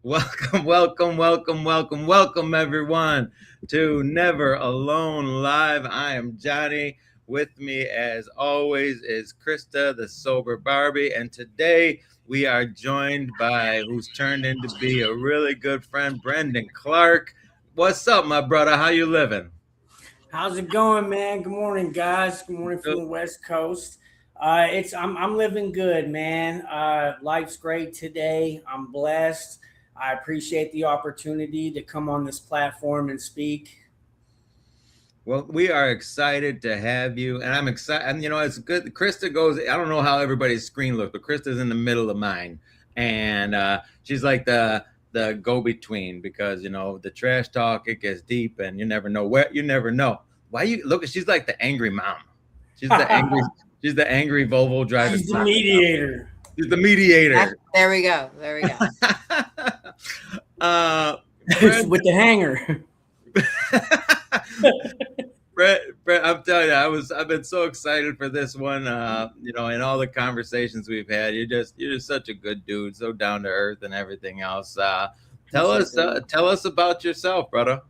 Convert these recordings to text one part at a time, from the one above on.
Welcome, welcome, welcome, welcome, welcome, everyone, to Never Alone Live. I am Johnny. With me, as always, is Krista, the sober Barbie. And today we are joined by who's turned into be a really good friend, Brenden Clark. What's up, my brother? How you living? How's it going, man? Good morning, guys. Good morning from the West Coast. I'm living good, man. Life's great today. I'm blessed. I appreciate the opportunity to come on this platform and speak. Well, we are excited to have you, and I'm excited. And it's good. Krista goes. I don't know how everybody's screen looks, but Krista's in the middle of mine, and she's like the go between because the trash talk it gets deep, and you never know where. You never know why you look. She's like the angry mom. She's the angry. She's the angry Volvo driving She's the soccer mom. mediator. She's the mediator. There we go. There we go. uh, Brent, With the hanger. Brett, I'm telling you, I've been so excited for this one. In all the conversations we've had, you're just such a good dude, so down to earth and everything else. Tell us about yourself, brother.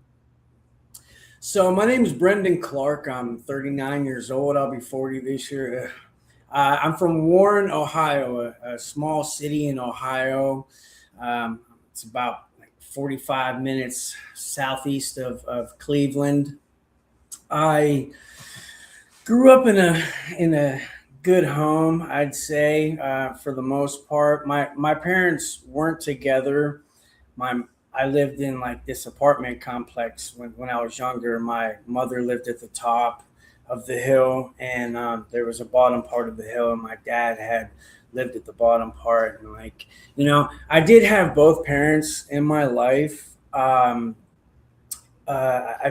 So my name is Brenden Clark. I'm 39 years old. I'll be 40 this year. I'm from Warren, Ohio, a small city in Ohio. It's about like 45 minutes southeast of Cleveland. I grew up in a good home, I'd say, for the most part. My parents weren't together. My I lived in like this apartment complex when I was younger. My mother lived at the top of the hill, and there was a bottom part of the hill, and my dad had lived at the bottom part. And I did have both parents in my life. I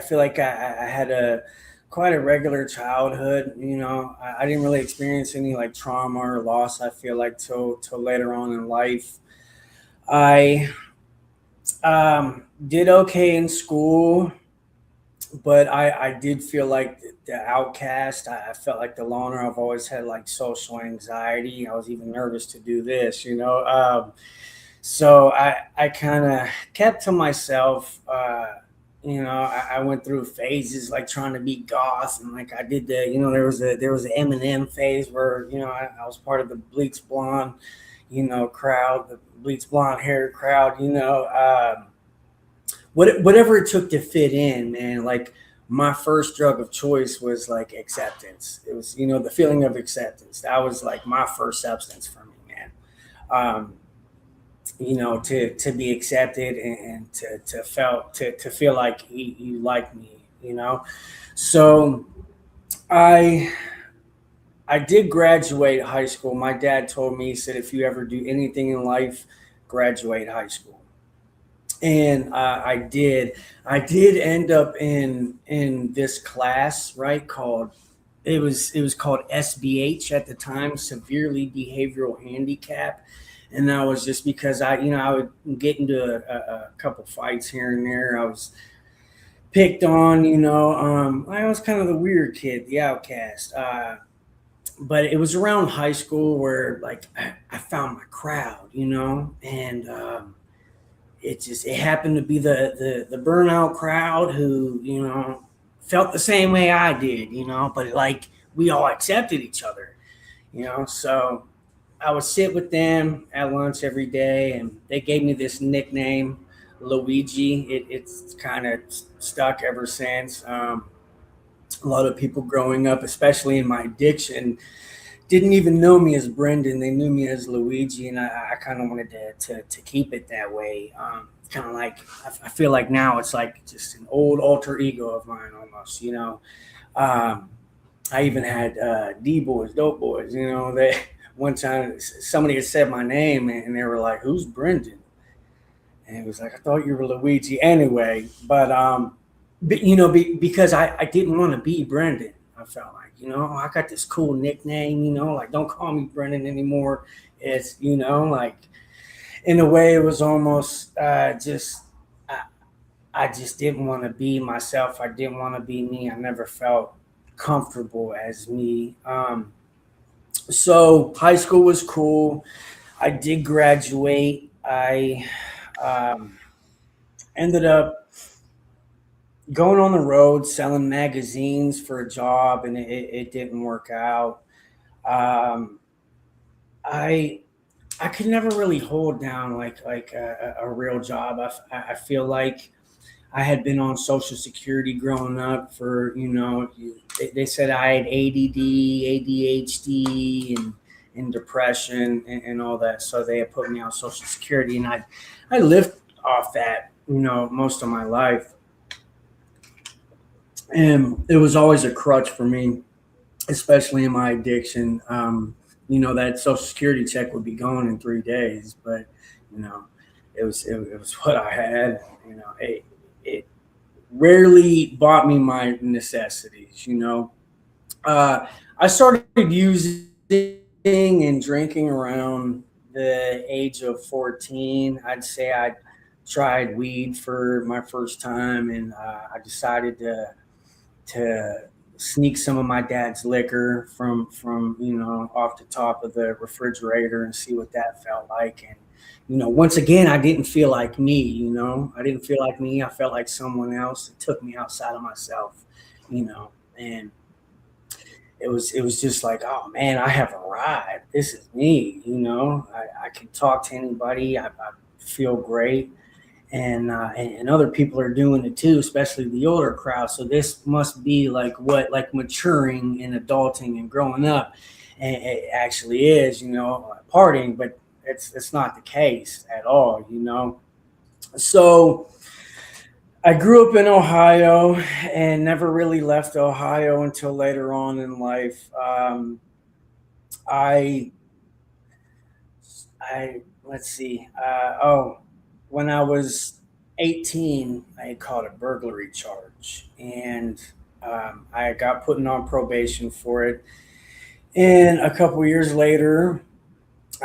feel like I had a quite a regular childhood. I didn't really experience any like trauma or loss. I feel like till later on in life. I did okay in school, but I did feel like the outcast. I felt like the loner. I've always had like social anxiety. I was even nervous to do this. So I kind of kept to myself. I went through phases like trying to be goth, and like I did there was an Eminem phase where I was part of the bleach blonde, crowd, the bleach blonde hair crowd. Whatever it took to fit in, man. Like my first drug of choice was like acceptance. It was the feeling of acceptance. That was like my first substance for me, man. Um, to be accepted and to feel like you like me. So I I did graduate high school. My dad told me, he said, if you ever do anything in life, graduate high school. And I did. I did end up in this class, right? It was called SBH at the time, severely behavioral handicap. And that was just because I would get into a couple fights here and there. I was picked on. I was kind of the weird kid, the outcast. But it was around high school where like I found my crowd. And it happened to be the burnout crowd who felt the same way I did. But like we all accepted each other. So I would sit with them at lunch every day, and they gave me this nickname, Luigi. It's kind of stuck ever since. A lot of people growing up, especially in my addiction, didn't even know me as Brendan. They knew me as Luigi, and I kind of wanted to keep it that way. Kind of like I feel like now it's like just an old alter ego of mine almost. Um, I even had D boys, dope boys. They one time somebody had said my name and they were like, "Who's Brendan?" And it was like, "I thought you were Luigi." Anyway, but because I didn't want to be Brendan. I felt like, I got this cool nickname, like don't call me Brendan anymore. It's, like in a way it was almost I just didn't want to be myself. I didn't want to be me. I never felt comfortable as me. So high school was cool. I did graduate. I Um, Ended up going on the road selling magazines for a job, and it didn't work out. Um, I I could never really hold down like a real job. I feel like I had been on Social Security growing up for, they said I had ADD, ADHD, and depression and all that. So they had put me on Social Security, and I lived off that, most of my life. And it was always a crutch for me, especially in my addiction. That Social Security check would be gone in 3 days, but, you know, it was what I had. It rarely bought me my necessities. I started using and drinking around the age of 14. I'd say I tried weed for my first time, and I decided to sneak some of my dad's liquor from off the top of the refrigerator and see what that felt like. And once again, I didn't feel like me. I didn't feel like me. I felt like someone else. It took me outside of myself. And it was just like, oh man, I have arrived. This is me. I can talk to anybody. I feel great, and other people are doing it too, especially the older crowd. So this must be like maturing and adulting and growing up, and it actually is, partying, but it's not the case at all. So I grew up in Ohio and never really left Ohio until later on in life. I I let's see. When I was 18, I had caught a burglary charge, and I got put on probation for it. And a couple years later,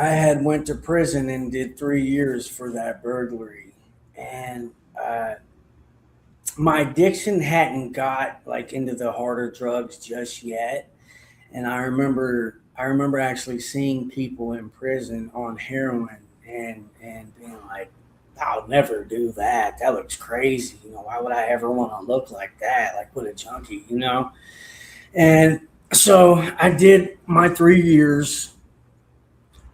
I had went to prison and did 3 years for that burglary. And my addiction hadn't got like into the harder drugs just yet. And I remember actually seeing people in prison on heroin and being like, I'll never do that. That looks crazy. Why would I ever want to look like that? Like with a junkie. And so I did my 3 years,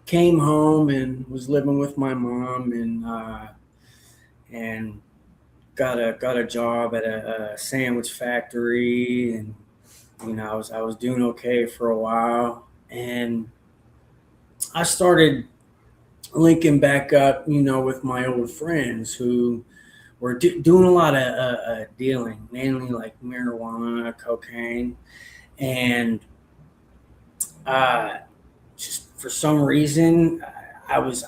came home and was living with my mom, and got a job at a sandwich factory. And I was doing okay for a while, and I started linking back up, with my old friends who were doing a lot of dealing, mainly like marijuana, cocaine, and uh, just for some reason, I was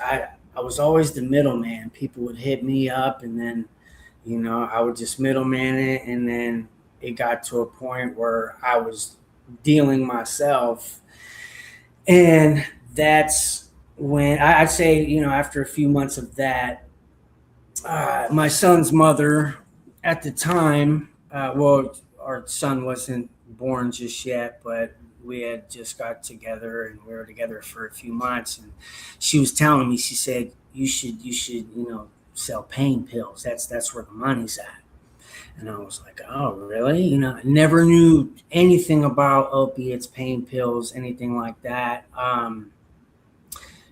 always the middleman. People would hit me up, and then I would just middleman it, and then it got to a point where I was dealing myself, and that's when I'd say, after a few months of that, my son's mother at the time, well, our son wasn't born just yet, but we had just got together and we were together for a few months, and she was telling me, she said, you should, sell pain pills. That's where the money's at. And I was like, oh, really? I never knew anything about opiates, pain pills, anything like that. I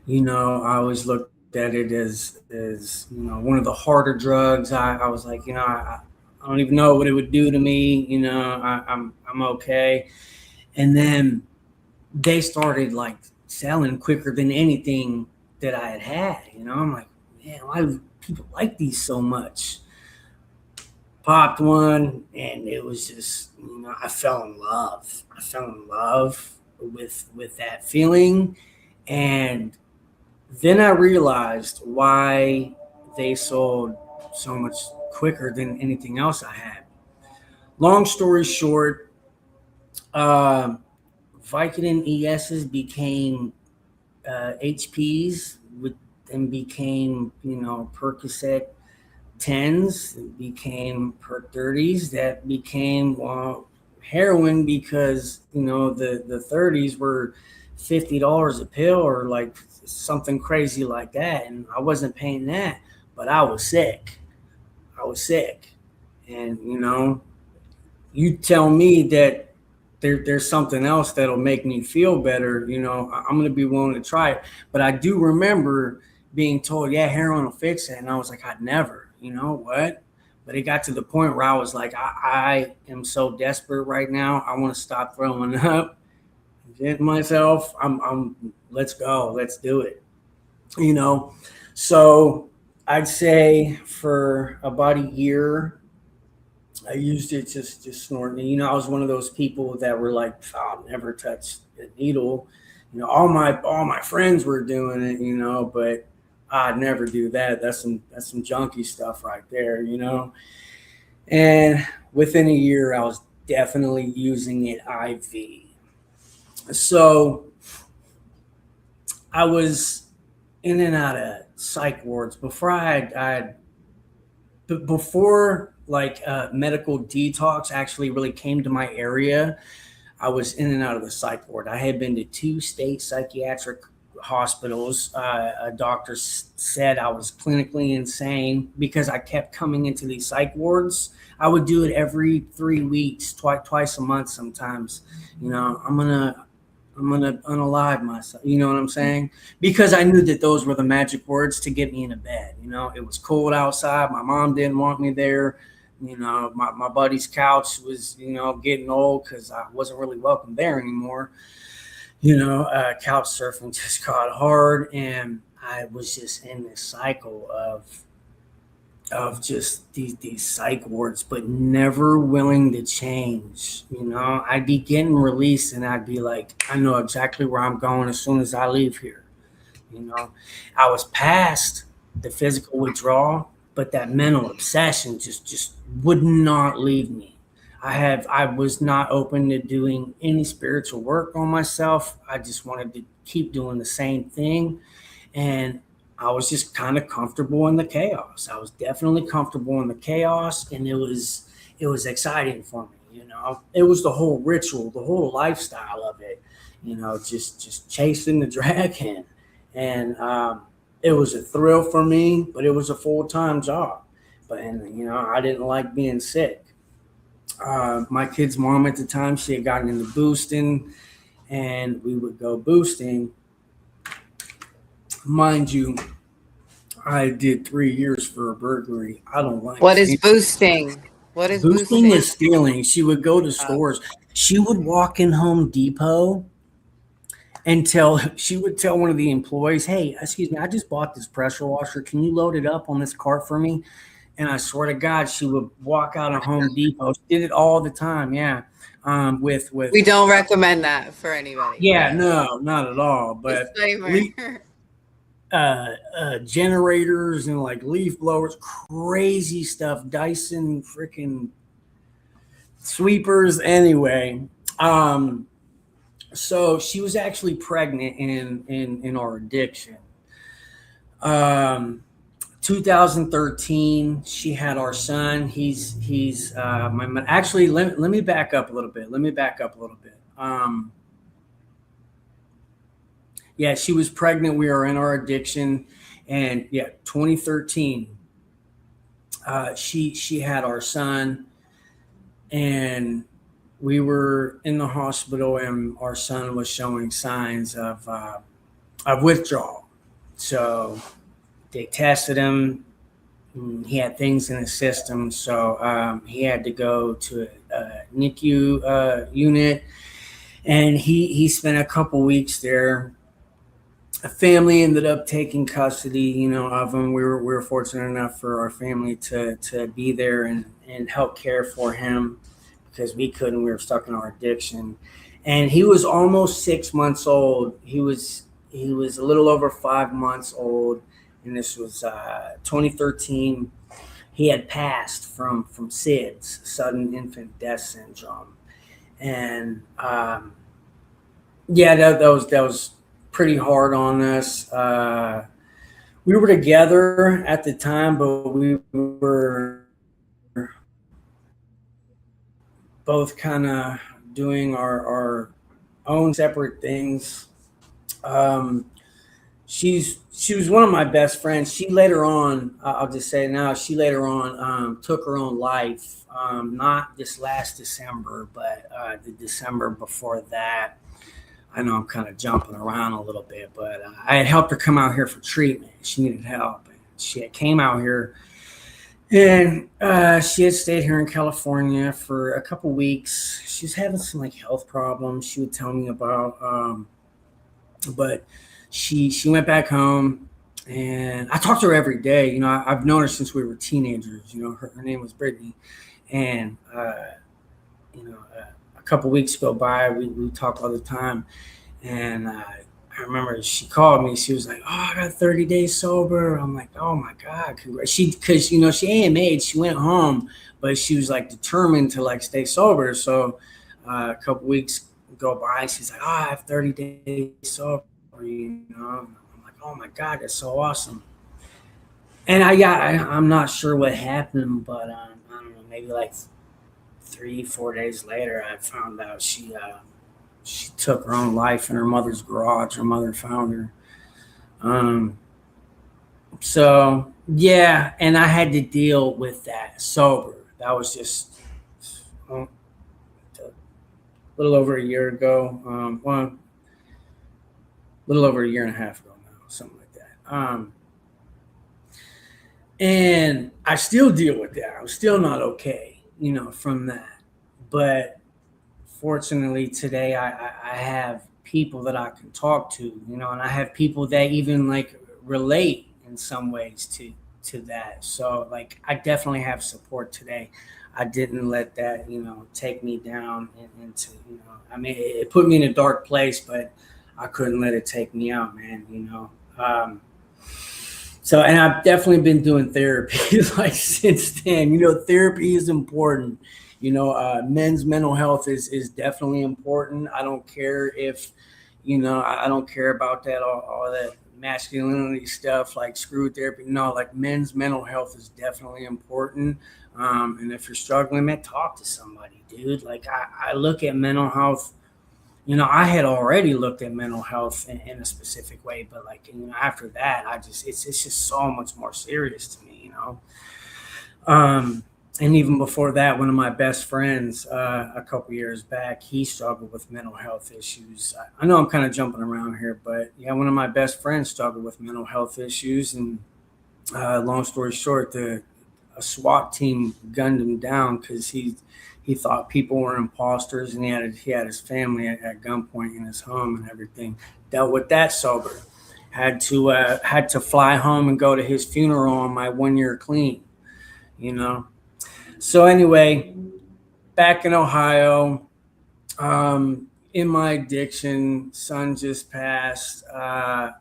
always looked at it as one of the harder drugs. I was like, I don't even know what it would do to me. I'm okay. And then they started like selling quicker than anything that I had. I'm like, man, why do people like these so much? Popped one, and it was just, I fell in love. I fell in love with that feeling, and then I realized why they sold so much quicker than anything else I had. Long story short, uh, Vicodin ESs became HPs, with then became Percocet 10s, became Perc 30s, that became, well, heroin, because the 30s were $50 a pill, or like something crazy like that, and I wasn't paying that. but I was sick. I was sick. And, you tell me that there's something else that'll make me feel better, I'm going to be willing to try it. But I do remember being told, yeah, heroin will fix it. And I was like, I'd never, what? But it got to the point where I was like, I am so desperate right now. I want to stop throwing up. Get myself. Let's go. Let's do it. You know, so I'd say for about a year, I used it just snorting. I was one of those people that were like, oh, I'll never touch a needle. All my friends were doing it, but I'd never do that. That's some junky stuff right there. And within a year, I was definitely using it IV. So I was in and out of psych wards before like medical detox actually really came to my area. I was in and out of the psych ward. I had been to two state psychiatric hospitals. A doctor said I was clinically insane because I kept coming into these psych wards. I would do it every 3 weeks, twice a month sometimes. I'm gonna unalive myself. You know what I'm saying? Because I knew that those were the magic words to get me in a bed. It was cold outside. My mom didn't want me there. My buddy's couch was, getting old because I wasn't really welcome there anymore. Couch surfing just got hard, and I was just in this cycle of just these psych wards, but never willing to change. I'd be getting released, and I'd be like, I know exactly where I'm going as soon as I leave here. You know, I was past the physical withdrawal, but that mental obsession just would not leave me. I was not open to doing any spiritual work on myself. I just wanted to keep doing the same thing, and I was just kind of comfortable in the chaos. I was definitely comfortable in the chaos, and it was exciting for me. It was the whole ritual, the whole lifestyle of it. Just chasing the dragon, and it was a thrill for me, but it was a full-time job. But I didn't like being sick. My kid's mom at the time, she had gotten into boosting, and we would go boosting. Mind you, I did 3 years for a burglary. I don't like What is stealing. boosting? What is Boosting boosting? is stealing. She would go to Uh, stores. She would walk in Home Depot and she would tell one of the employees, "Hey, excuse me, I just bought this pressure washer. Can you load it up on this cart for me?" And I swear to God, she would walk out of Home Depot. She did it all the time. Yeah, with we don't recommend that for anybody. yeah, no, not at all. But Disclaimer. generators and like leaf blowers, crazy stuff, Dyson freaking sweepers. Anyway, um, so she was actually pregnant in our addiction. Um, 2013, she had our son. He's actually let me back up a little bit. Yeah, she was pregnant. We were in our addiction, and yeah, 2013, she had our son, and we were in the hospital, and our son was showing signs of withdrawal. So they tested him. He had things in his system, so he had to go to a NICU unit, and he spent a couple weeks there. A family ended up taking custody, of him. We were fortunate enough for our family to be there and help care for him because we couldn't. We were stuck in our addiction, and he was almost 6 months old. He was a little over 5 months old, and this was 2013. He had passed from SIDS, sudden infant death syndrome, and yeah, that was pretty hard on us. We were together at the time, but we were both kind of doing our own separate things. Um, she was one of my best friends. She later on, I'll just say now, she later on took her own life. Not this last December, but the December before that. I know I'm kind of jumping around a little bit, but I had helped her come out here for treatment. She needed help. And she had came out here, and she had stayed here in California for a couple weeks. She was having some like health problems. She would tell me about, but she went back home, and I talked to her every day. You know, I've known her since we were teenagers. You know, her name was Brittany, and you know, a couple weeks go by, we talk all the time, and I remember she called me. She was like, "Oh, I got 30 days sober." I'm like, "Oh my God, congrats!" Because you know, she AMA'd, she went home, but she was like determined to like stay sober. So a couple weeks go by, and she's like, "Oh, I have 30 days sober." You know, I'm like, "Oh my God, that's so awesome." And I'm not sure what happened, but I don't know, maybe like 3 4 days later, I found out she took her own life in her mother's garage. Her mother found her. Um, so yeah, and I had to deal with that sober. That was just a little over a year ago. Well, a little over a year and a half ago now, something like that. And I still deal with that. I'm still not okay, you know, from that. But fortunately today I have people that I can talk to, you know, and I have people that even like relate in some ways to that. So like I definitely have support today. I didn't let that, you know, take me down into, you know, I mean, it put me in a dark place, but I couldn't let it take me out, man, you know. So, and I've definitely been doing therapy like since then. You know, therapy is important. You know, men's mental health is definitely important. I don't care if, you know, I don't care about that all that masculinity stuff like screw therapy. No, like men's mental health is definitely important. And if you're struggling, man, talk to somebody, dude. Like I look at mental health, you know, I had already looked at mental health in a specific way, but like, you know, after that, it's just so much more serious to me, you know. Um, and even before that, one of my best friends, a couple years back, he struggled with mental health issues. I know I'm kind of jumping around here, but yeah, one of my best friends struggled with mental health issues, and long story short, a SWAT team gunned him down because he thought people were imposters, and he had his family at gunpoint in his home and everything. Dealt with that sober. Had to fly home and go to his funeral on my 1 year clean. You know. So anyway, back in Ohio, in my addiction, son just passed. I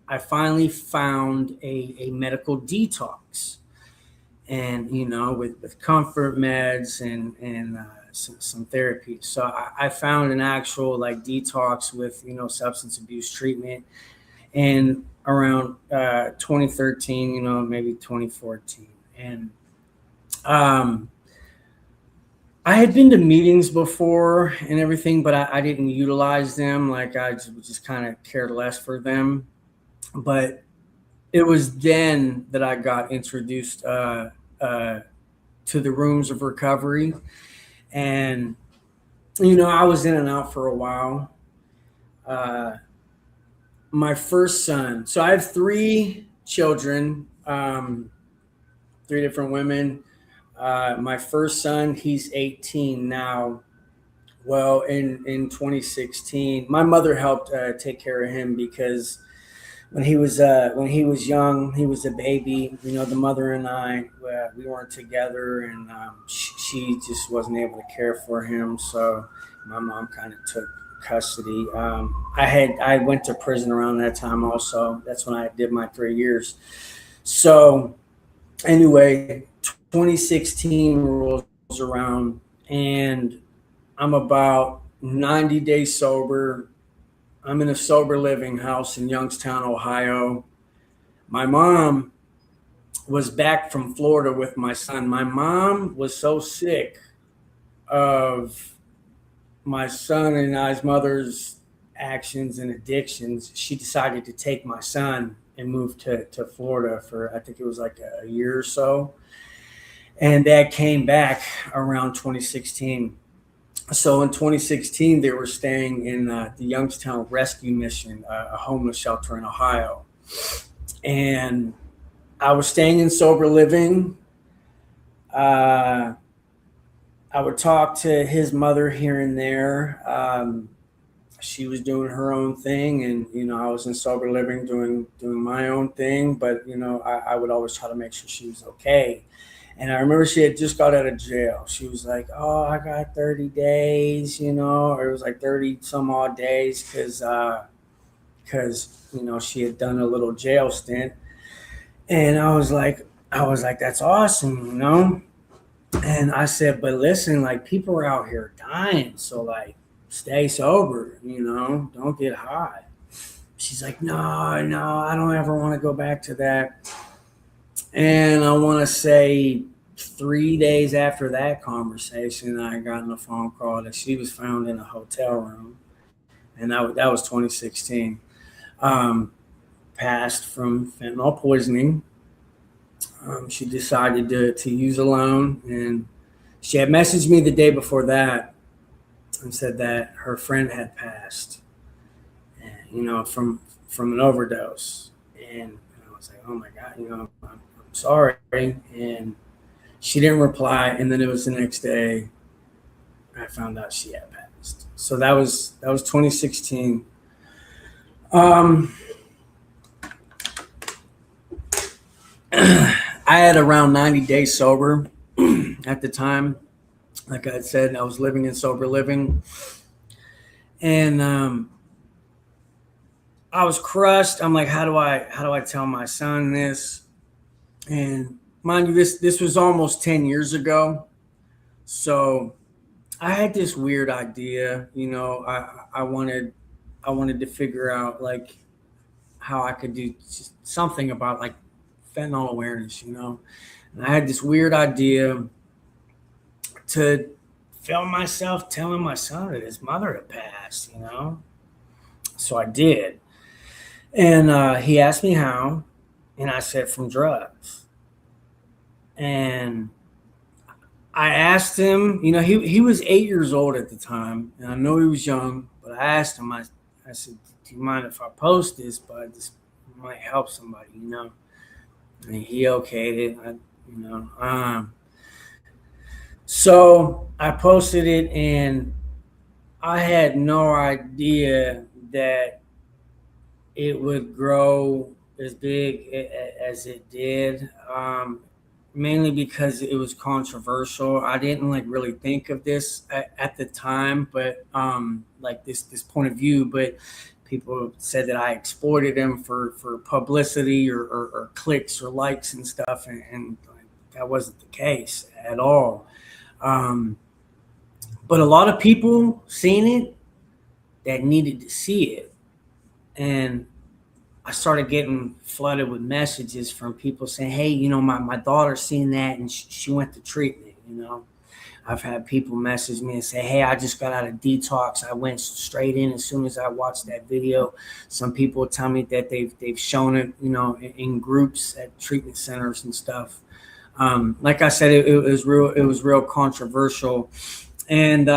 I finally found a medical detox, and you know, with comfort meds and some therapy. So I found an actual like detox with, you know, substance abuse treatment, and around 2013, you know, maybe 2014, and um, I had been to meetings before and everything, but I didn't utilize them. Like I just kind of cared less for them. But it was then that I got introduced uh, to the rooms of recovery, and you know, I was in and out for a while. Uh, my first son, so I have three children, three different women. My first son, he's 18 now. Well, in 2016, my mother helped take care of him because when he was young, he was a baby. You know, the mother and I, we weren't together, and she just wasn't able to care for him. So my mom kind of took custody. I went to prison around that time also. That's when I did my 3 years. So anyway, 2016 rolls around, and I'm about 90 days sober. I'm in a sober living house in Youngstown, Ohio. My mom was back from Florida with my son. My mom was so sick of my son and I's mother's actions and addictions, she decided to take my son and move to Florida for, I think it was like a year or so. And Dad came back around 2016. So in 2016, they were staying in the Youngstown Rescue Mission, a homeless shelter in Ohio. And I was staying in sober living. I would talk to his mother here and there. She was doing her own thing, and I was in sober living doing my own thing. But I would always try to make sure she was okay. And I remember she had just got out of jail. She was like, "Oh, I got 30 days," or it was like 30 some odd days because she had done a little jail stint. And I was like, "That's awesome," And I said, "But listen, like, people are out here dying, so like, stay sober, don't get high." She's like, "No, I don't ever want to go back to that." And I want to say 3 days after that conversation, I got a phone call that she was found in a hotel room, and that was 2016. Passed from fentanyl poisoning. She decided to use alone, and she had messaged me the day before that and said that her friend had passed, and, from an overdose. And I was like, "Oh my God, I'm sorry." And she didn't reply. And then it was the next day I found out she had passed. So that was 2016. I had around 90 days sober at the time. Like I said, I was living in sober living, and I was crushed. I'm like, how do I tell my son this? And mind you, this was almost 10 years ago. So I had this weird idea, I wanted to figure out like how I could do something about like fentanyl awareness, And I had this weird idea to film myself telling my son that his mother had passed, So I did. And he asked me how, and I said from drugs. And I asked him, he was 8 years old at the time, and I know he was young, but I asked him, I said, "Do you mind if I post this? But this might help somebody, And he okayed it, So I posted it, and I had no idea that it would grow as big as it did. Mainly because it was controversial. I didn't like really think of this at the time, but like this point of view. But people said that I exploited them for publicity or clicks or likes and stuff, and that wasn't the case at all. But a lot of people seen it that needed to see it, and I started getting flooded with messages from people saying, "Hey, my daughter's seen that and she went to treatment." I've had people message me and say, "Hey, I just got out of detox. I went straight in as soon as I watched that video." Some people tell me that they've shown it, in groups at treatment centers and stuff. Like I said, it was real controversial, and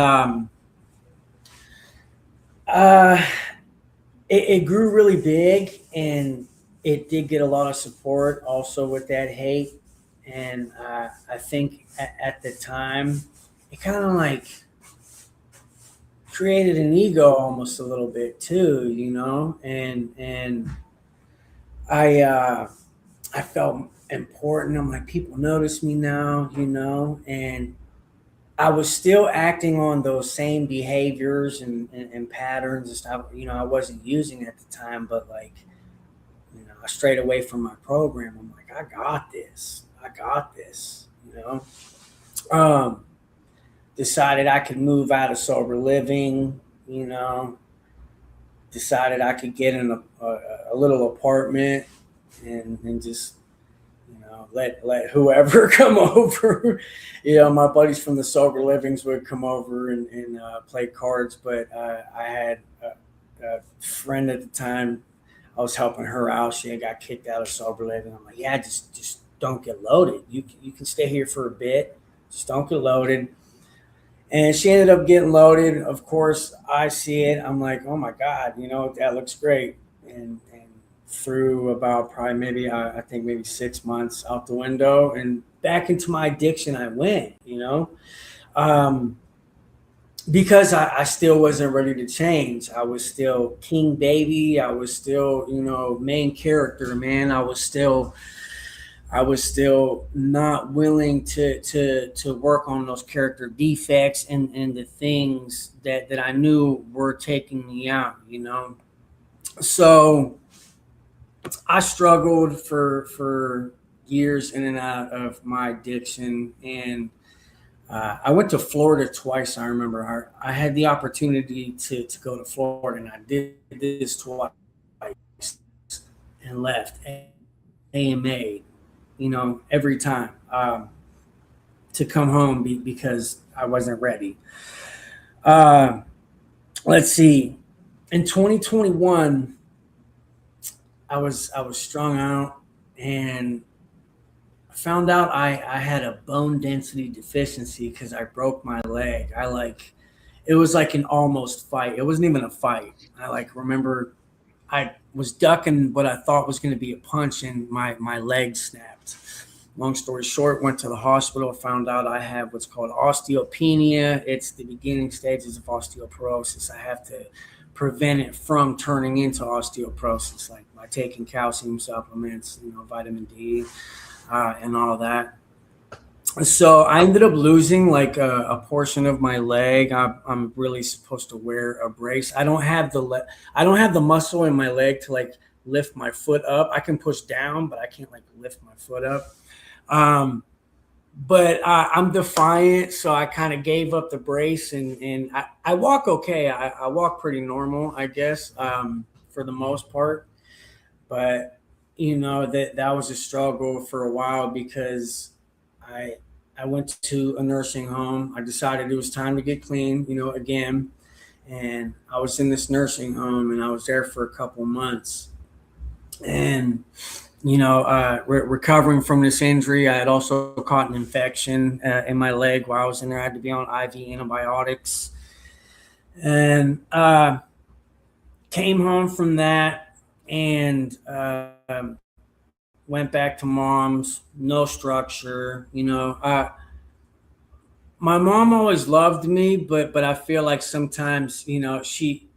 it grew really big, and it did get a lot of support also with that hate. And I think at the time, it kind of like created an ego almost a little bit too, and I felt important. I'm like, people notice me now, and I was still acting on those same behaviors and patterns and stuff. I wasn't using at the time, but like, I strayed away from my program. I'm like, I got this. Decided I could move out of sober living, decided I could get in a little apartment and just, let whoever come over. My buddies from the sober livings would come over and play cards, but I had a friend at the time. I was helping her out. She had got kicked out of sober living. I'm like, yeah, just don't get loaded. You can stay here for a bit. Just don't get loaded. And she ended up getting loaded. Of course, I see it. I'm like, oh my God, that looks great. And through about probably maybe, I think maybe 6 months out the window and back into my addiction, I went. Um, because I still wasn't ready to change. I was still king baby. I was still, main character, man. I was still not willing to work on those character defects and the things that I knew were taking me out. So I struggled for years in and out of my addiction, and I went to Florida twice. I remember I had the opportunity to go to Florida, and I did this twice and left AMA, every time to come home because I wasn't ready. Uh, let's see. In 2021, I was strung out and found out I had a bone density deficiency because I broke my leg. It was like an almost fight. It wasn't even a fight. I remember I was ducking what I thought was going to be a punch, and my leg snapped. Long story short, went to the hospital, found out I have what's called osteopenia. It's the beginning stages of osteoporosis. I have to prevent it from turning into osteoporosis, like by taking calcium supplements, vitamin D, and all that. So I ended up losing like a portion of my leg. I'm really supposed to wear a brace. I don't have the muscle in my leg to like lift my foot up. I can push down, but I can't like lift my foot up. But I'm defiant, so I kind of gave up the brace, and I walk okay. I walk pretty normal, I guess, for the most part. But that was a struggle for a while because I went to a nursing home. I decided it was time to get clean, again. And I was in this nursing home, and I was there for a couple months. And recovering from this injury, I had also caught an infection in my leg while I was in there. I had to be on IV antibiotics, and came home from that and went back to mom's. No structure, my mom always loved me, but I feel like sometimes, she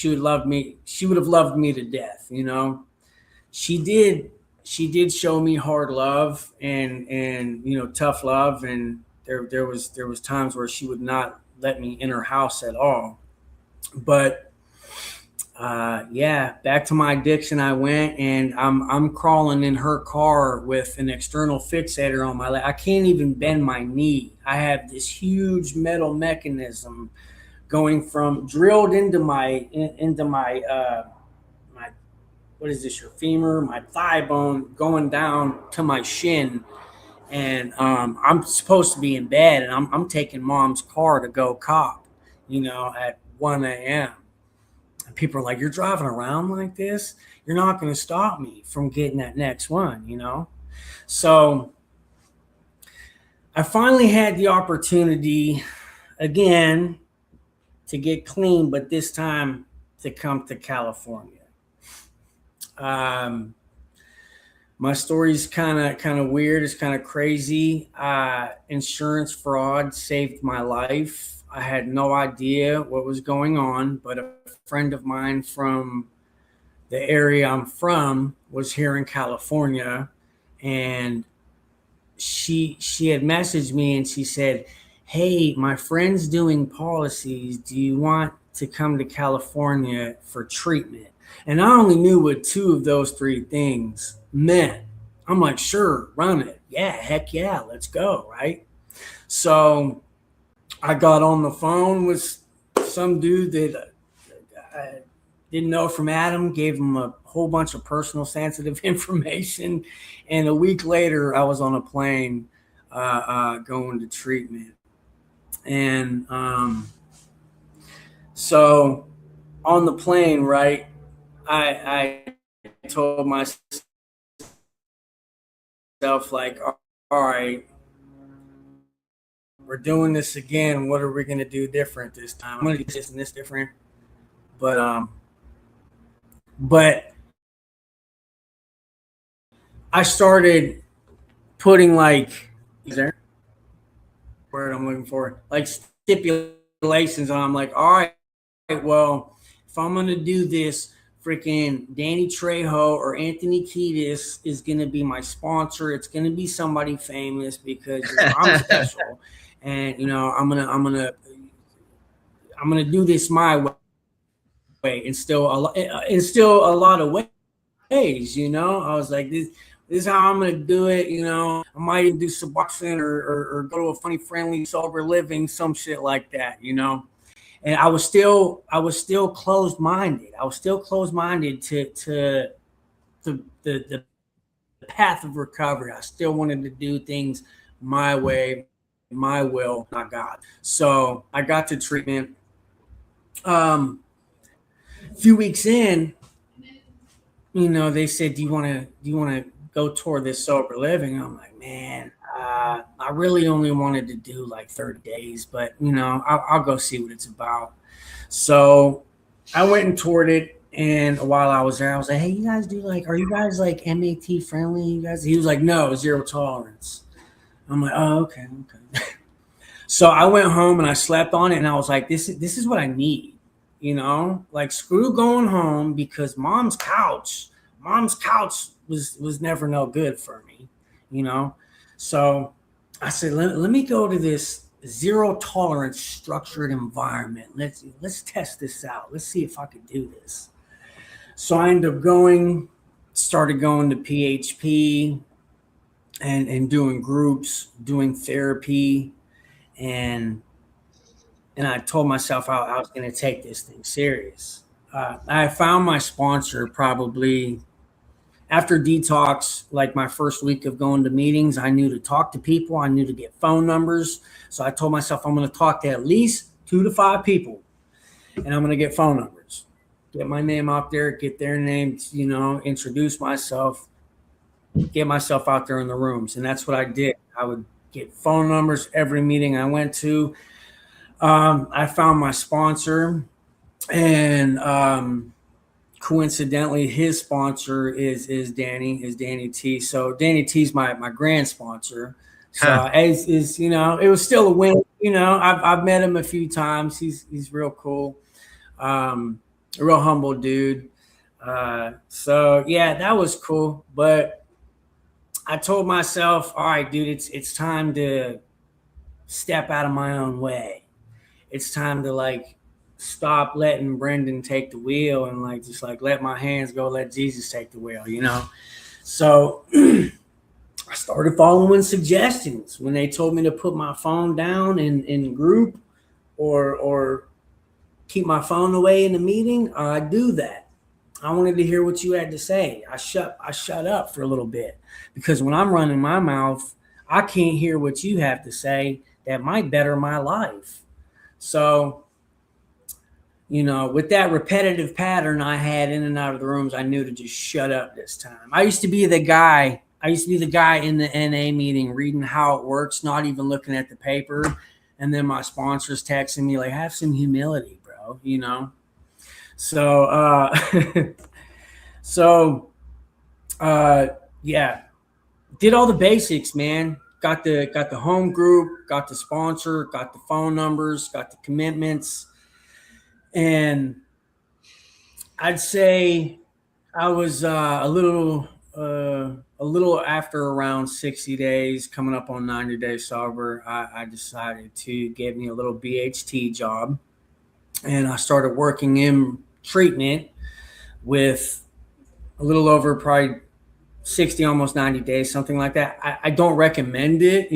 would love me. She would have loved me to death. She did show me hard love and tough love, and there was times where she would not let me in her house at all. But back to my addiction I went, and I'm crawling in her car with an external fixator on my leg. I can't even bend my knee. I have this huge metal mechanism going from drilled into my what is this, your femur, my thigh bone, going down to my shin. And I'm supposed to be in bed, and I'm taking mom's car to go cop, at 1 a.m. And people are like, you're driving around like this? You're not going to stop me from getting that next one, So I finally had the opportunity again to get clean, but this time to come to California. My story's kind of weird. It's kind of crazy. Insurance fraud saved my life. I had no idea what was going on, but a friend of mine from the area I'm from was here in California, and she had messaged me and she said, hey, my friend's doing policies. Do you want to come to California for treatment? And I only knew what two of those three things meant. I'm like, sure, run it. Yeah, heck yeah, let's go, right? So I got on the phone with some dude that I didn't know from Adam, gave him a whole bunch of personal sensitive information. And a week later, I was on a plane going to treatment. And so on the plane, right? I told myself like, all right, we're doing this again. What are we gonna do different this time? I'm gonna do this and this different. But but I started putting like there word I'm looking for, like stipulations, and I'm like, all right, well, if I'm gonna do this, freaking Danny Trejo or Anthony Kiedis is gonna be my sponsor. It's gonna be somebody famous because I'm special, and I'm gonna do this my way, and still a lot of ways. I was like this is how I'm gonna do it. I might even do Suboxone or go to a funny, friendly, sober living, some shit like that. And I was still closed minded. I was still closed minded to the path of recovery. I still wanted to do things my way, my will, not God. So I got to treatment. A few weeks in, they said, "Do you want to go toward this sober living?" I'm like, man, I really only wanted to do like 30 days, but I'll go see what it's about. So I went and toured it, and while I was there, I was like, "Hey, you guys are you guys like MAT friendly? You guys?" He was like, "No, zero tolerance." I'm like, "Oh, okay, okay." So I went home and I slept on it, and I was like, "This is what I need." Like, screw going home, because mom's couch was never no good for me. you know so I said, let me go to this zero tolerance structured environment. Let's test this out. Let's see if I could do this. So I ended up started going to PHP, and doing groups, doing therapy, and I told myself I was going to take this thing serious. I found my sponsor probably after detox, like my first week of going to meetings. I knew to talk to people. I knew to get phone numbers. So I told myself I'm going to talk to at least 2 to 5 people, and I'm going to get phone numbers, get my name out there, get their names, introduce myself, get myself out there in the rooms. And that's what I did. I would get phone numbers every meeting I went to. I found my sponsor, and coincidentally, his sponsor is Danny T. So Danny T's my grand sponsor. So Huh. it was still a win. I've met him a few times. He's real cool, a real humble dude. So yeah, that was cool. But I told myself, all right, dude, it's time to step out of my own way. It's time to like stop letting Brenden take the wheel, and like just like let my hands go, let Jesus take the wheel. So I started following suggestions when they told me to put my phone down in group, or keep my phone away in the meeting. I do that. I wanted to hear what you had to say. I shut up for a little bit, because when I'm running my mouth, I can't hear what you have to say that might better my life. So, with that repetitive pattern I had in and out of the rooms, I knew to just shut up this time. I used to be the guy in the NA meeting reading how it works, not even looking at the paper. And then my sponsors texting me like, have some humility, bro. So, so, yeah, did all the basics, man. Got the home group, got the sponsor, got the phone numbers, got the commitments. And I'd say I was a little after around 60 days, coming up on 90 days sober. I decided to get me a little BHT job, and I started working in treatment with a little over probably 60, almost 90 days, something like that. I don't recommend it,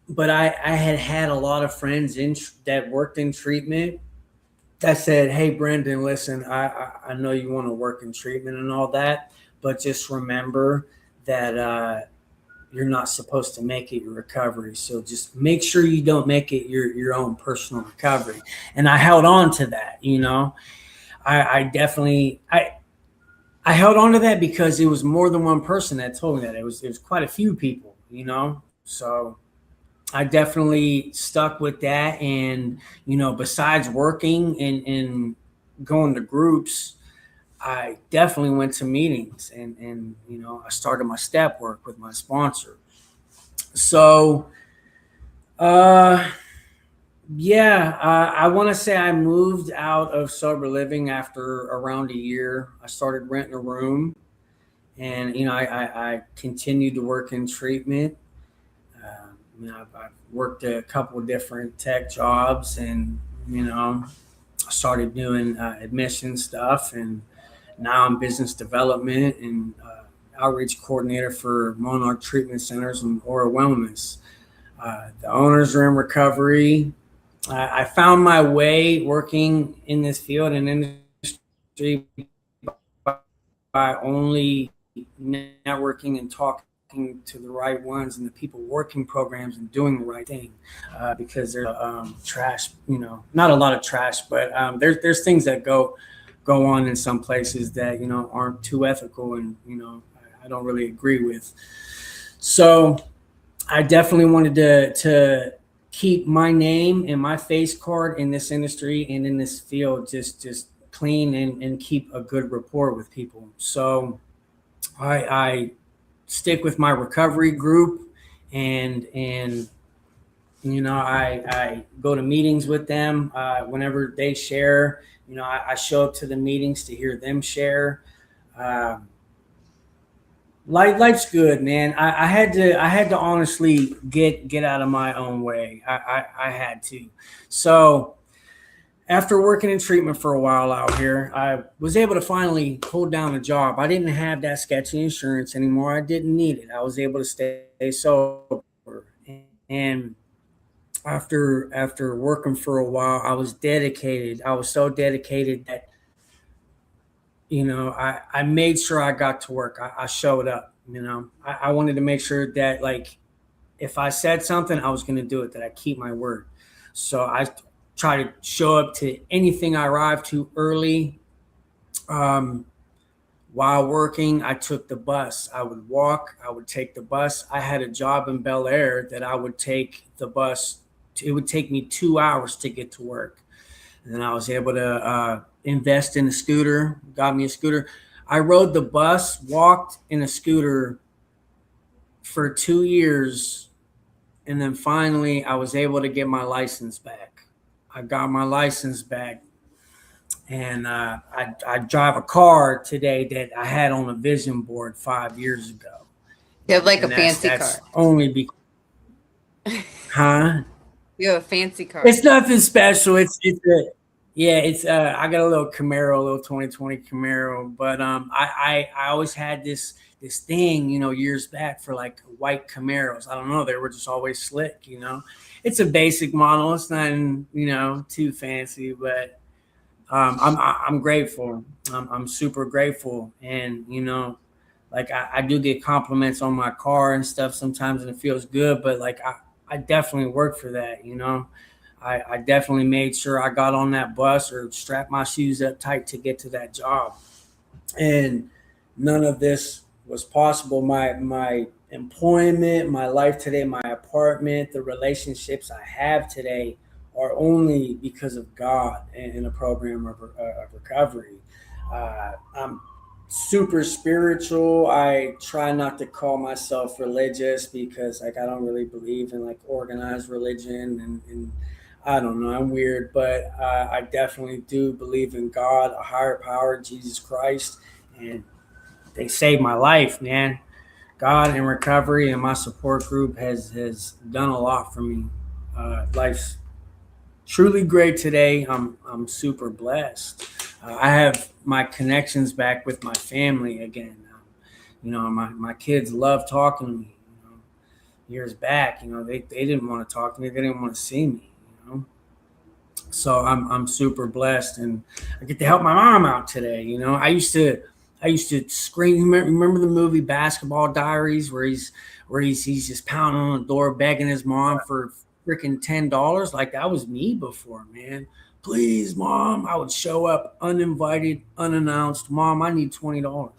but I had a lot of friends that worked in treatment that said, "Hey, Brenden, listen, I know you want to work in treatment and all that, but just remember that you're not supposed to make it your recovery. So just make sure you don't make it your own personal recovery. And I held on to that, I definitely I held on to that because it was more than one person that told me that. It was quite a few people, So I definitely stuck with that. And, besides working and going to groups, I definitely went to meetings and I started my step work with my sponsor. So, uh, yeah, I want to say I moved out of sober living after around a year. I started renting a room, and I continued to work in treatment. I've worked a couple of different tech jobs, and I started doing admission stuff, and now I'm business development and outreach coordinator for Monarch Treatment Centers and Aura Wellness. The owners are in recovery. I found my way working in this field and industry by only networking and talking to the right ones and the people working programs and doing the right thing, because there's trash, not a lot of trash, but there's things that go on in some places that aren't too ethical, and I don't really agree with. So I definitely wanted to keep my name and my face card in this industry and in this field just clean, and keep a good rapport with people. So I stick with my recovery group, and I go to meetings with them whenever they share. I show up to the meetings to hear them share. Life's good, man. I had to honestly get out of my own way. I had to. So after working in treatment for a while out here, I was able to finally hold down a job. I didn't have that sketchy insurance anymore. I didn't need it. I was able to stay sober. And after working for a while, I was dedicated. I was so dedicated that I made sure I got to work. I showed up. I wanted to make sure that, like, if I said something, I was going to do it, that I keep my word. So I try to show up to anything I arrived to early. While working, I took the bus. I would walk. I would take the bus. I had a job in Bel Air that I would take the bus. It would take me 2 hours to get to work. And then I was able to invest in a scooter, got me a scooter. I rode the bus, walked in a scooter for 2 years. And then finally I was able to get my license back. I got my license back. And I drive a car today that I had on a vision board 5 years ago. You have like And a fancy that's car. only because, huh? You have a fancy car. It's nothing special. It's I got a little Camaro, a little 2020 Camaro, but I always had this thing, years back for like white Camaros. I don't know, they were just always slick. It's a basic model. It's nothing, too fancy, but I'm grateful. I'm super grateful, and like I do get compliments on my car and stuff sometimes, and it feels good. But like I definitely work for that. I definitely made sure I got on that bus or strapped my shoes up tight to get to that job. And none of this was possible. My employment, my life today, my apartment, the relationships I have today are only because of God and a program of recovery. I'm super spiritual. I try not to call myself religious because like I don't really believe in like organized religion, and I don't know, I'm weird, but I definitely do believe in God, a higher power, Jesus Christ, and they saved my life, man. God and recovery and my support group has done a lot for me. Life's truly great today. I'm super blessed. I have my connections back with my family again. My kids love talking to me. Years back, they didn't want to talk to me. They didn't want to see me. So I'm super blessed, and I get to help my mom out today. I used to I used to scream. Remember the movie Basketball Diaries, where he's just pounding on the door, begging his mom for freaking $10? Like that was me before, man. Please, mom. I would show up uninvited, unannounced. Mom, I need $20.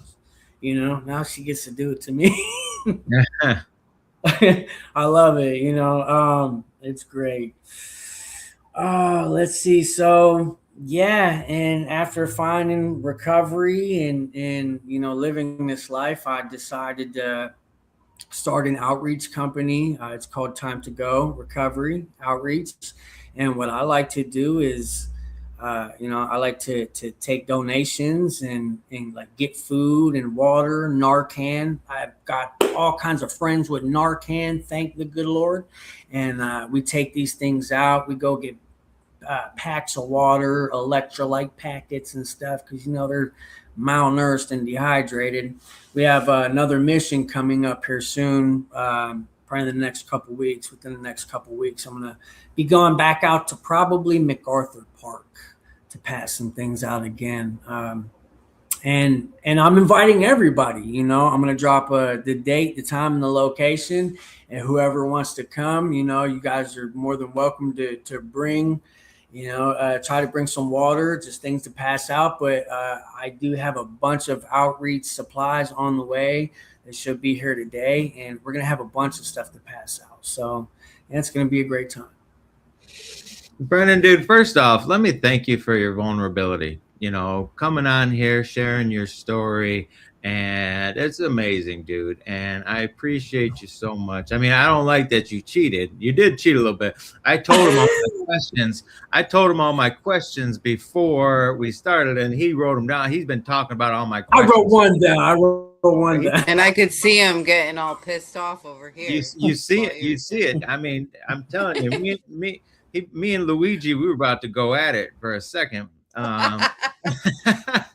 Now she gets to do it to me. I love it. It's great. Let's see. So yeah, and after finding recovery and living this life, I decided to start an outreach company. It's called Time to Go Recovery Outreach, and what I like to do is, I like to take donations and like get food and water, Narcan. I've got all kinds of friends with Narcan. Thank the good Lord, and we take these things out. We go get packs of water, electrolyte packets, and stuff because they're malnourished and dehydrated. We have another mission coming up here soon, probably in the next couple weeks. Within the next couple weeks, I'm gonna be going back out to probably MacArthur Park to pass some things out again. And I'm inviting everybody. I'm gonna drop the date, the time, and the location, and whoever wants to come. You guys are more than welcome to bring. Try to bring some water, just things to pass out. But I do have a bunch of outreach supplies on the way that should be here today, and we're gonna have a bunch of stuff to pass out. So yeah, it's gonna be a great time. Brenden, dude, first off, let me thank you for your vulnerability. Coming on here, sharing your story, and it's amazing, dude. And I appreciate you so much. I mean, I don't like that you cheated. You did cheat a little bit. I told him all my questions. I told him all my questions before we started, and he wrote them down. He's been talking about all my questions. I wrote one down. And I could see him getting all pissed off over here. You see it. You see it. I mean, I'm telling you, me and Luigi, we were about to go at it for a second.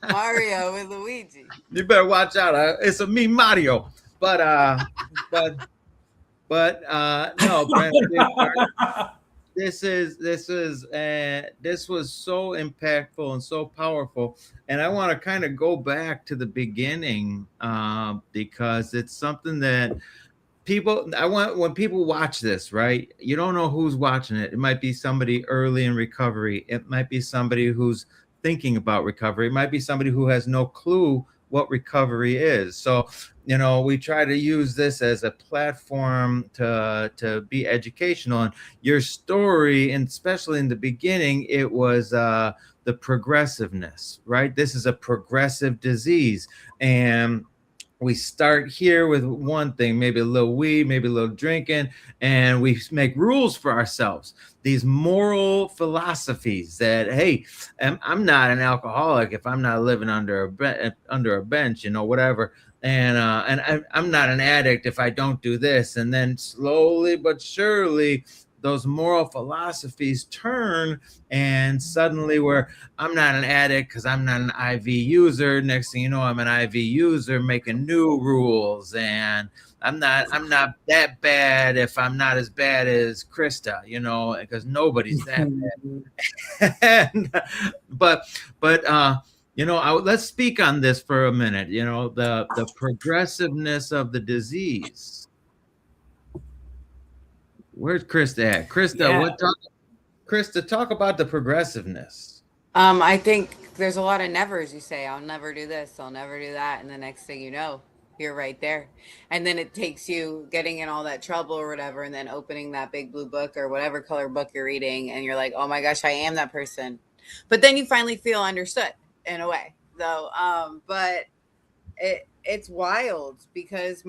Mario and Luigi. You better watch out. It's a me Mario. But no, Brenden, this was so impactful and so powerful. And I want to kind of go back to the beginning because it's something that when people watch this, right? You don't know who's watching it. It might be somebody early in recovery. It might be somebody who's thinking about recovery. It might be somebody who has no clue what recovery is. So, we try to use this as a platform to be educational. And your story, and especially in the beginning, it was the progressiveness, right? This is a progressive disease. And we start here with one thing, maybe a little weed, maybe a little drinking, and we make rules for ourselves. These moral philosophies that, hey, I'm not an alcoholic if I'm not living under a bench, whatever. And I'm not an addict if I don't do this. And then slowly but surely, those moral philosophies turn, and suddenly I'm not an addict because I'm not an IV user. Next thing you know, I'm an IV user making new rules, and I'm not that bad if I'm not as bad as Krista, because nobody's that bad. but let's speak on this for a minute. The progressiveness of the disease. Where's Krista at? Krista, Krista, talk about the progressiveness. I think there's a lot of nevers. You say, I'll never do this, I'll never do that. And the next thing you know, you're right there. And then it takes you getting in all that trouble or whatever, and then opening that big blue book or whatever color book you're reading, and you're like, oh my gosh, I am that person. But then you finally feel understood in a way, though. But it's wild because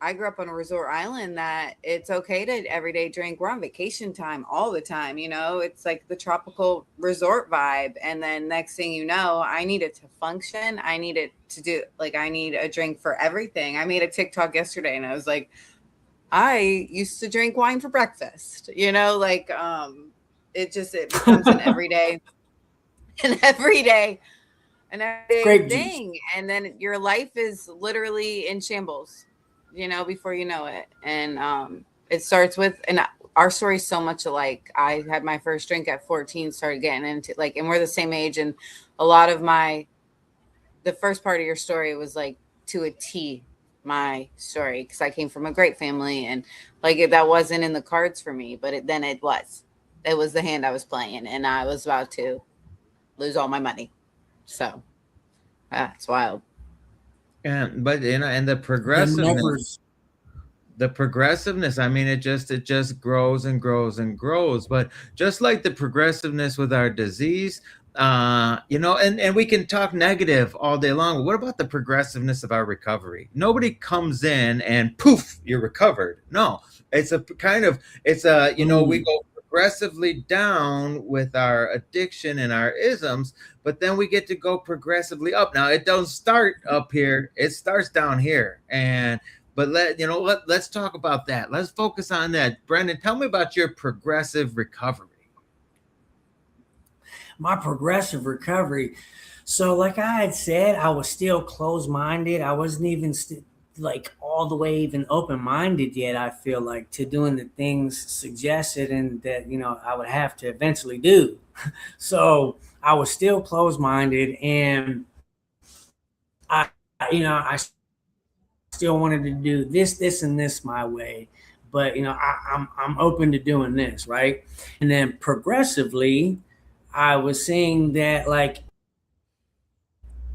I grew up on a resort island that it's okay to everyday drink. We're on vacation time all the time. It's like the tropical resort vibe. And then next thing you know, I need it to function. I need it to do, like, I need a drink for everything. I made a TikTok yesterday and I was like, I used to drink wine for breakfast, it becomes an everyday Grape thing. juice. And then your life is literally in shambles, before you know it. And it starts with, and our story's so much alike. I had my first drink at 14, started getting into and we're the same age. And a lot of my the first part of your story was like to a T my story, because I came from a great family, and like that wasn't in the cards for me, but then it was. It was the hand I was playing, and I was about to lose all my money. So that's wild. And but you know, and the The progressiveness, nevers. I mean, it just grows and grows and grows. But just like the progressiveness with our disease, you know, and we can talk negative all day long, but what about the progressiveness of our recovery? Nobody comes in and poof, you're recovered. No, it's a kind of, it's a, you know, we Ooh. go progressively down with our addiction and our isms, but then we get to go progressively up. Now it don't start up here, it starts down here. And but let's talk about that. Let's focus on that. Brenden, tell me about your progressive recovery. My progressive recovery. So, like I had said, I was still closed minded. I wasn't even like all the way even open minded yet. I feel like to doing the things suggested and that I would have to eventually do. So I was still closed minded, and I I still wanted to do this, and this my way. But I'm open to doing this, right? And then progressively, I was seeing that like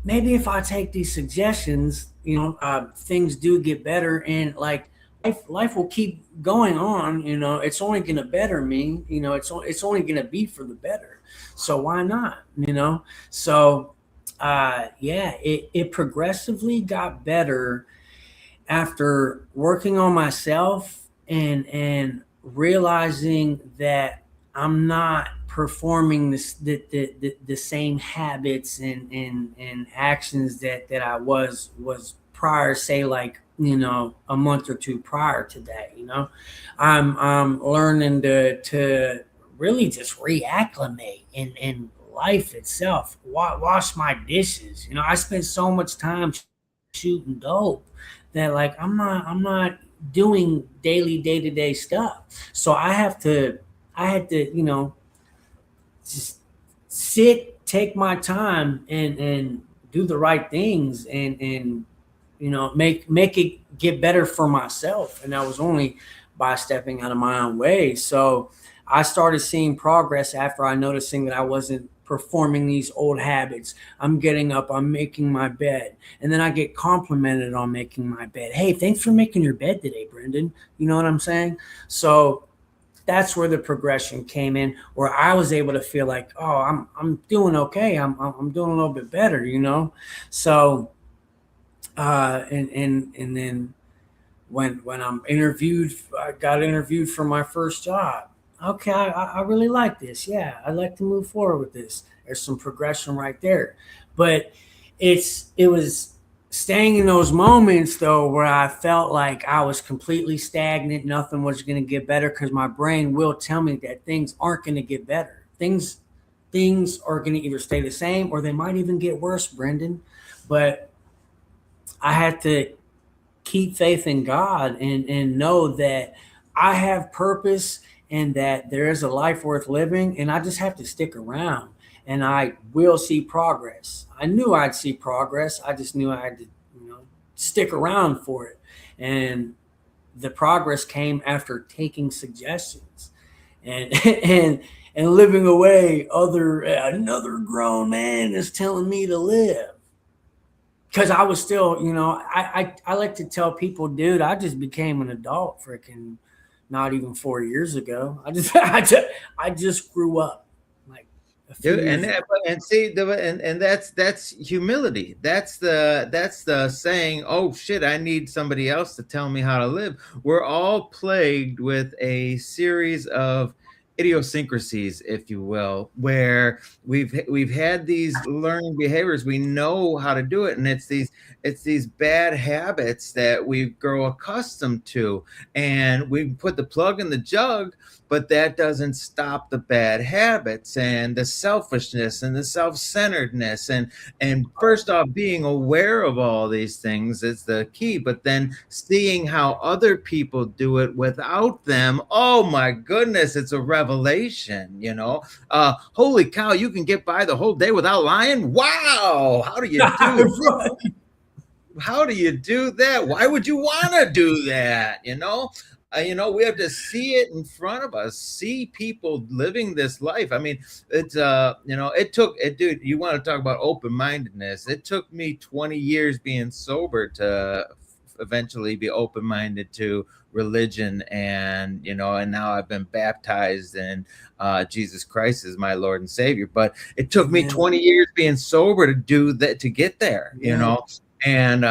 maybe if I take these suggestions, things do get better, and like life will keep going on. It's only going to better me. It's only going to be for the better. So why not? So yeah, it progressively got better after working on myself and realizing that I'm not performing the same habits and actions that I was prior, say like a month or two prior to that. I'm learning to really just reacclimate and life itself. Wash my dishes. I spent so much time shooting dope that like I'm not doing daily day-to-day stuff. So I had to just sit, take my time, and do the right things, and make it get better for myself. And that was only by stepping out of my own way. So I started seeing progress after I noticing that I wasn't performing these old habits. I'm getting up, I'm making my bed, and then I get complimented on making my bed. Hey, thanks for making your bed today, Brenden. You know what I'm saying? So that's where the progression came in, where I was able to feel like, oh, I'm doing okay. I'm doing a little bit better. So and then when I'm interviewed, I got interviewed for my first job. Okay, I really like this. Yeah, I'd like to move forward with this. There's some progression right there, but it was staying in those moments though where I felt like I was completely stagnant. Nothing was going to get better because my brain will tell me that things aren't going to get better. Things are going to either stay the same or they might even get worse, Brenden. But I had to keep faith in God and know that I have purpose and that there is a life worth living, and I just have to stick around and I will see progress. I knew I'd see progress. I just knew I had to, stick around for it. And the progress came after taking suggestions and and living away other another grown man is telling me to live because I was still, I like to tell people, dude, I just became an adult freaking not even 4 years ago. I just grew up like a few Dude, years ago. and see and that's humility. That's the saying, oh shit, I need somebody else to tell me how to live. We're all plagued with a series of idiosyncrasies, if you will, where we've had these learning behaviors. We know how to do it, and it's these bad habits that we grow accustomed to, and we put the plug in the jug, but that doesn't stop the bad habits and the selfishness and the self-centeredness. And first off, being aware of all these things is the key, but then seeing how other people do it without them, oh my goodness, it's a revelation, holy cow, you can get by the whole day without lying. Wow, how do you do that? How do you do that? Why would you want to do that? We have to see it in front of us, see people living this life. I mean, it's it took it, dude. You want to talk about open-mindedness? It took me 20 years being sober to eventually be open-minded to religion, and now I've been baptized in Jesus Christ as my Lord and Savior. But it took me 20 years being sober to do that, to get there. And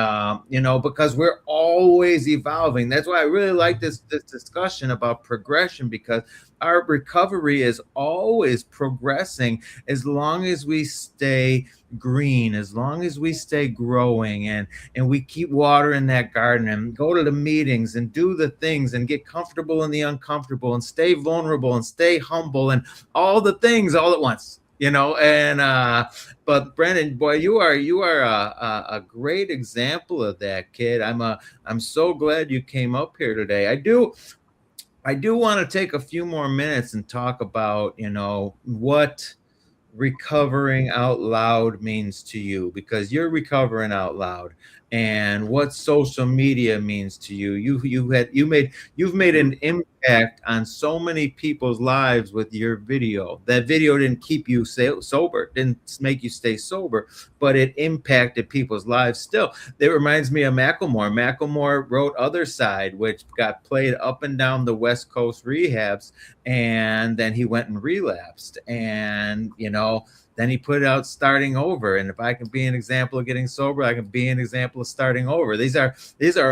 because we're always evolving. That's why I really like this discussion about progression, because our recovery is always progressing as long as we stay green, as long as we stay growing, and we keep watering that garden and go to the meetings and do the things and get comfortable in the uncomfortable and stay vulnerable and stay humble and all the things all at once. But Brenden, boy, you are a great example of that, kid. I'm so glad you came up here today. I do want to take a few more minutes and talk about what recovering out loud means to you, because you're recovering out loud, and what social media means to you. You've made an impact on so many people's lives with your video. That video didn't keep you sober, didn't make you stay sober, but it impacted people's lives still. It reminds me of Macklemore. Macklemore wrote Other Side, which got played up and down the West Coast rehabs, and then he went and relapsed, and then he put out Starting Over. And if I can be an example of getting sober, I can be an example of starting over. These are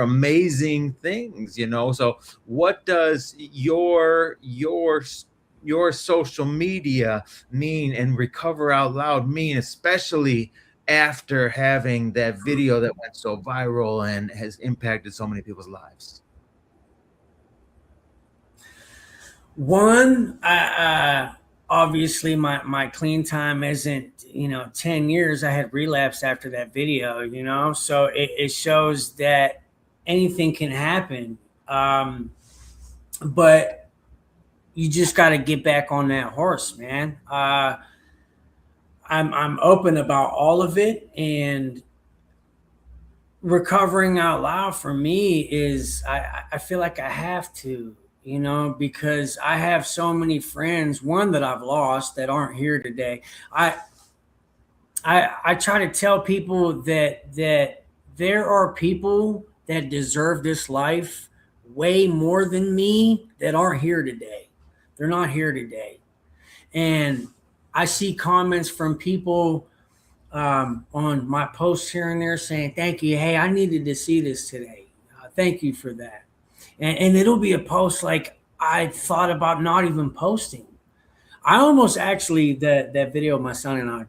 amazing things, So what does your social media mean, and Recover Out Loud mean, especially after having that video that went so viral and has impacted so many people's lives? One, obviously my clean time isn't 10 years. I had relapsed after that video, so it shows that anything can happen, but you just got to get back on that horse, man. I'm open about all of it, and recovering out loud for me is I feel like I have to, because I have so many friends, one that I've lost, that aren't here today. I try to tell people that there are people that deserve this life way more than me that aren't here today. They're not here today. And I see comments from people on my posts here and there saying, thank you. Hey, I needed to see this today. Thank you for that. And it'll be a post like I thought about not even posting. I almost actually, that video of my son and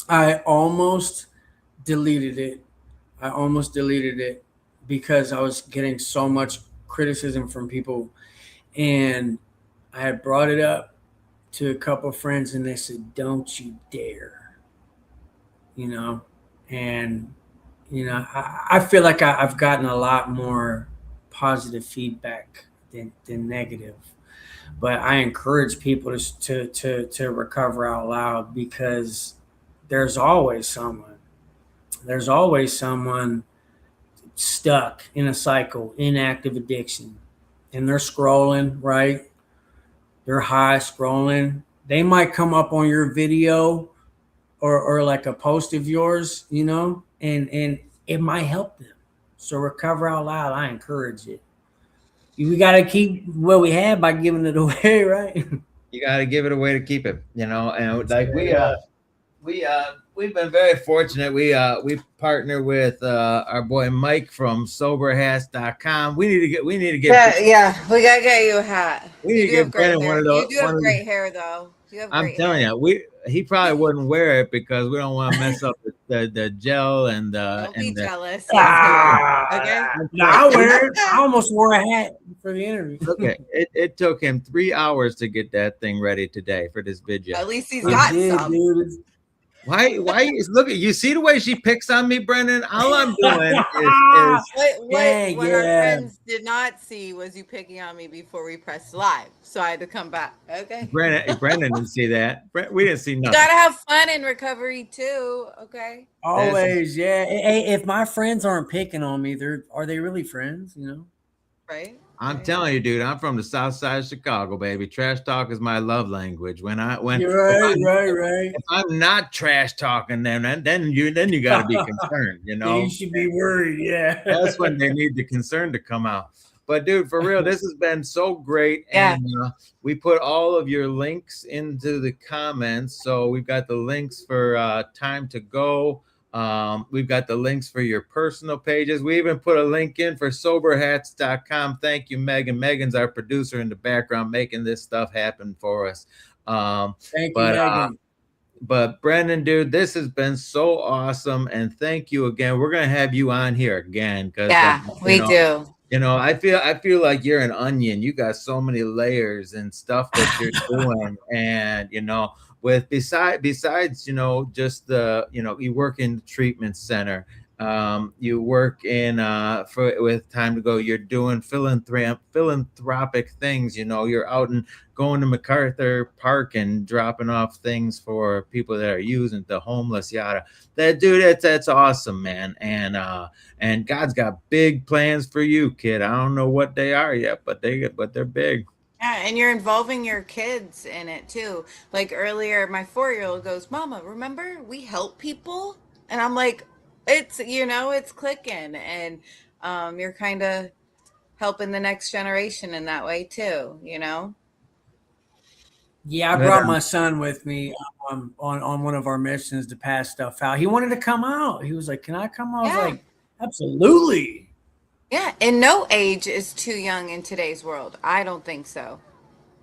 I almost deleted it. I almost deleted it because I was getting so much criticism from people. And I had brought it up to a couple of friends, and they said, don't you dare, and, I feel like I've gotten a lot more positive feedback than negative. But I encourage people to recover out loud, because there's always someone stuck in a cycle, inactive addiction, and they're scrolling, right? They're high scrolling. They might come up on your video or like a post of yours, and it might help them. So recover out loud. I encourage it. We got to keep what we have by giving it away, right? You got to give it away to keep it, and like we've been very fortunate. We partner with our boy Mike from soberhats.com. We need to get yeah, we gotta get you a hat. We need to get Brenden one of those. You do have great hair though. You have I'm great telling hair. you, he probably wouldn't wear it because we don't want to mess up the gel Don't be the. jealous. He has good hair. Ah, Okay. I'm no, telling I you, wear it. I almost wore a hat for the interview. okay, it took him 3 hours to get that thing ready today for this video. At least he's It got did, some. dude. Why look at you see the way she picks on me, Brendan? All I'm doing is Dang, What our yeah. friends did not see was you picking on me before we pressed live. So I had to come back. Okay. Brendan didn't see that. We didn't see You nothing. gotta have fun in recovery too. Okay. That's Always, yeah. Hey, if my friends aren't picking on me, are they really friends? You know? Right. I'm Right. telling you, dude. I'm from the South Side of Chicago, baby. Trash talk is my love language. When You're right, right, right. if I'm not trash talking them, then you got to be concerned. You Yeah, you know, should be worried. that's Yeah. when they need the concern to come out. But dude, for real, this has been so great, Yeah. and we put all of your links into the comments. So we've got the links for Time to Go. We've got the links for your personal pages. We even put a link in for soberhats.com. Thank you, Megan. Megan's our producer in the background, making this stuff happen for us. Thank you, But Megan. Brendan, dude, this has been so awesome, and thank you again. We're gonna have you on here again because Yeah, we do. I feel like you're an onion. You got so many layers and stuff that you're doing, and with besides just you work in the treatment center. You work in for with Time to Go. You're doing philanthropic things. You're out and going to MacArthur Park and dropping off things for people that are using the homeless, yada. That dude, that's awesome, man. And God's got big plans for you, kid. I don't know what they are yet, but they're big. Yeah, and you're involving your kids in it too. Like earlier, my 4-year-old goes, "Mama, remember we help people?" And I'm like, it's clicking, and you're kind of helping the next generation in that way too. Yeah, I But brought my son with me on one of our missions to pass stuff out. He wanted to come out. He was like, "Can I come?" I was Yeah, like, "Absolutely." yeah. And no age is too young in today's world. I don't think so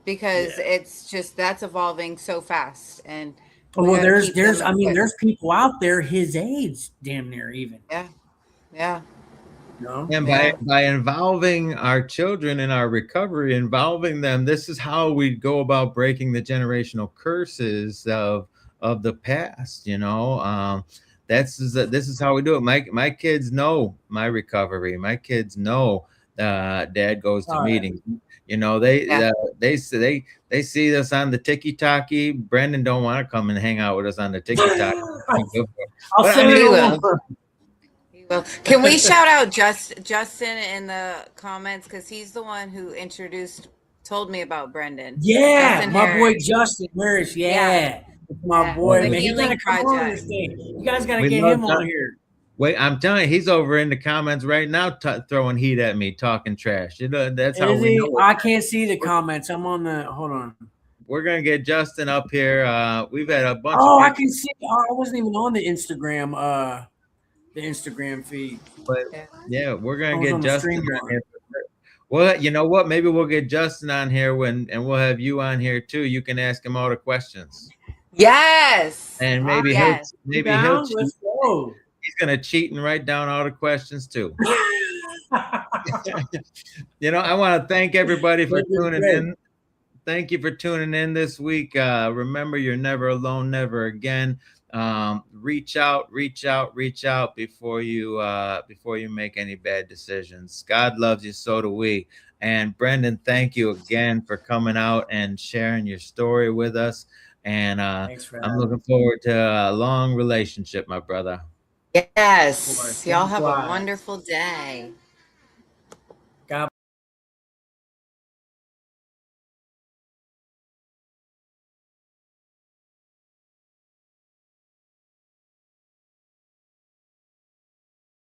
because Yeah. it's just that's evolving so fast, and we Well, got to keep there's them I mean, equipped. there's people out there his age, damn near even. Yeah, yeah, No. and by yeah. by involving our children in our recovery, involving them, this is how we go about breaking the generational curses of the past. This is how we do it. My kids know my recovery. My kids know Dad goes to All right. meetings. They Yeah. they see us on the Tiki Taki. Brendan don't want to come and hang out with us on the Tiki Taki. I'll But I send mean, it He will. over. He will. Can we shout out Justin in the comments because he's the one who told me about Brendan. Yeah, Justin my boy Harris. Justin Harris. Yeah, Yeah, my yeah. boy, The man. He gotta Healing come on this Project. thing. You guys gotta we get love him that. on here. Wait, I'm telling you, he's over in the comments right now, throwing heat at me, talking trash. That's how Is we he? know I can't see the we're, comments. I'm on the. Hold on. we're gonna get Justin up here. We've had a bunch of Oh, I people, can see. Oh, I wasn't even on the Instagram feed. but Yeah. yeah, we're I gonna was get on the Justin stream on yard. here. Well, you know what? Maybe we'll get Justin on here and we'll have you on here too. You can ask him all the questions, Yes. and All maybe right, he'll Yes. you maybe he'll down? cheat. Let's go. He's gonna cheat and write down all the questions too. I want to thank everybody for That'd be tuning great. in. Thank you for tuning in this week. Remember, you're never alone, never again. Reach out, reach out, reach out before you make any bad decisions. God loves you, so do we. And Brendan, thank you again for coming out and sharing your story with us. And Thanks for I'm having looking forward to a long relationship, my brother. me. Of course. Yes. Y'all have a Likewise. wonderful day.